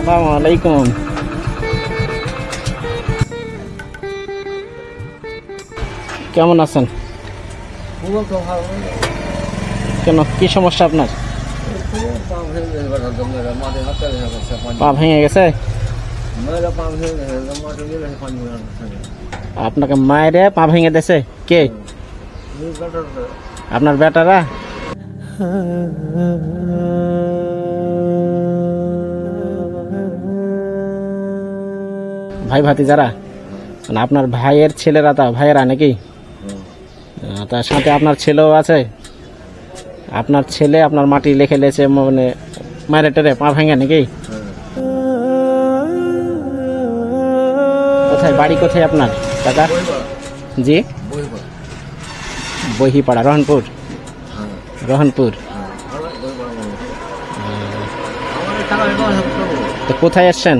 আসসালামু আলাইকুম। কেমন আছেন? কেন, কি সমস্যা আপনার? পা ভেঙে গেছে? আপনাকে মায়েরে পা ভেঙে দিয়েছে কে? আপনার বেটারা? ভাই ভাতিজারা? মানে আপনার ভাইয়ের ছেলেরা, তা ভাইয়েরা নাকি? তার সাথে আপনার ছেলেও আছে? আপনার ছেলে আপনার মাটি লিখে লেছে, মানে মায়ের টেরে পা ভেঙে নাকি? কোথায় বাড়ি, কোথায় আপনার কাকা? জি, বহিপাড়া, রহনপুর। রহনপুর। তো কোথায় এসছেন?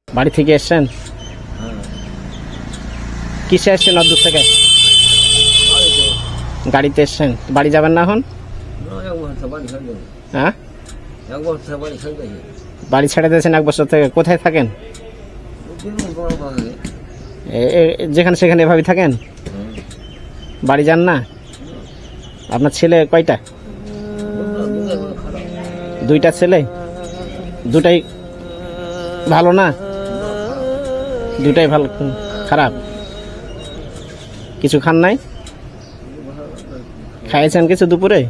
বাড়ি থেকে এসছেন? কিসে এসছেন? অদূর থেকে গাড়িতে এসছেন? বাড়ি যাবেন না এখন? হ্যাঁ, বাড়ি ছেড়ে দিয়েছেন 1 বছর থেকে। কোথায় থাকেন? যেখানে সেখানে এভাবে থাকেন? বাড়ি যান না? আপনার ছেলে কয়টা? 2টা ছেলে? 2টাই ভালো না? 2টাই ভালো, খারাপ? কিছু খান নাই? খাইয়েছেন কিছু দুপুরে?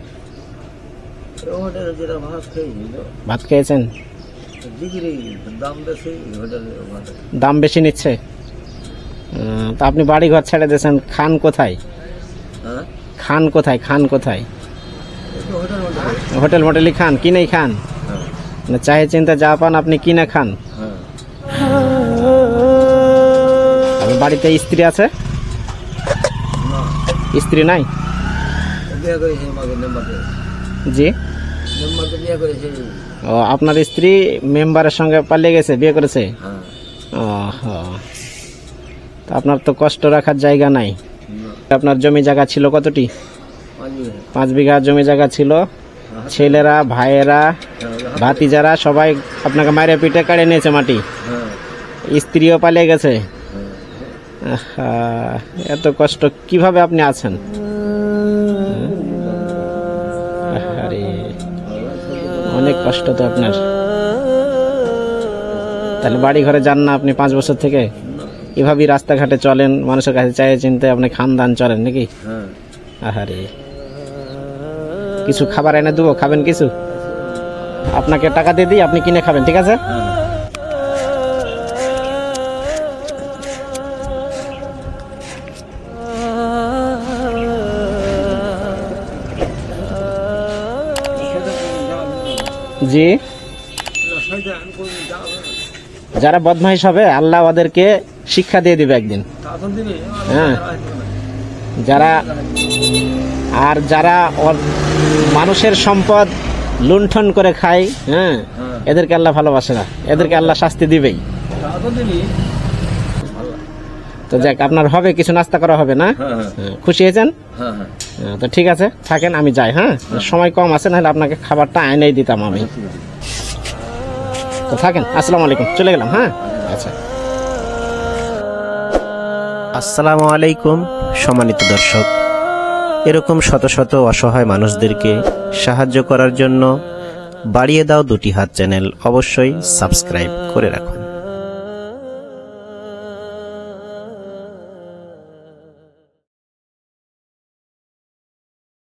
ভাত খেয়েছেন? দাম বেশি নিচ্ছে? তা আপনি বাড়ি ঘর ছেড়ে দিয়েছেন, খান কোথায়? খান কোথায়? খান কোথায়? হোটেল মোটেলই খান? কিনেই খান? চাহে চিন্তা যা পান আপনি কিনে খান? আপনার বাড়িতে স্ত্রী আছে? স্ত্রী নাই? জি। ও, আপনার স্ত্রী মেম্বারের সঙ্গে পালিয়ে গেছে, বিয়ে করেছে? আপনার তো কষ্ট রাখার জায়গা নাই। আপনার জমি জায়গা ছিল কতটি? 5 বিঘা জমি জায়গা ছিল। ছেলেরা, ভাইয়েরা, ভাতিজারা সবাই আপনাকে মায়ের পিঠে কাড়ে নিয়েছে মাটি। স্ত্রীও পালিয়ে গেছে। এত কষ্ট কিভাবে আপনি আছেন? অনেক কষ্ট তো আপনার। তাহলে বাড়ি ঘরে যান না আপনি 5 বছর থেকে? এভাবেই রাস্তাঘাটে চলেন, মানুষের কাছে চাইয়ে চিনতে আপনি খান দান চলেন নাকি? আহারে, কিছু খাবার এনে দেবো, খাবেন কিছু? আপনাকে টাকা দিয়ে দিই, আপনি কিনে খাবেন, ঠিক আছে? জি। যারা বদমাইশ হবে আল্লাহ ওদেরকে শিক্ষা দিয়ে দিবে একদিন। হ্যাঁ, যারা মানুষের সম্পদ লুণ্ঠন করে খায়, হ্যাঁ, এদেরকে আল্লাহ ভালোবাসে না, এদেরকে আল্লাহ শাস্তি দিবেই। তো যাক, আপনার হবে কিছু নাস্তা করা হবে না? খুশি হয়েছেন? তো ঠিক আছে, থাকেন, আমি যাই। হ্যাঁ, সময় কম আছে, নাহলে আপনাকে খাবারটা এনেই দিতাম আমি। তো থাকেন, আসসালামু আলাইকুম, চলে গেলাম। হ্যাঁ, আচ্ছা। আসসালামু আলাইকুম সম্মানিত দর্শক, এরকম শত শত অসহায় মানুষদেরকে সাহায্য করার জন্য বাড়িয়ে দাও 2টি হাত চ্যানেল অবশ্যই সাবস্ক্রাইব করে রাখুন।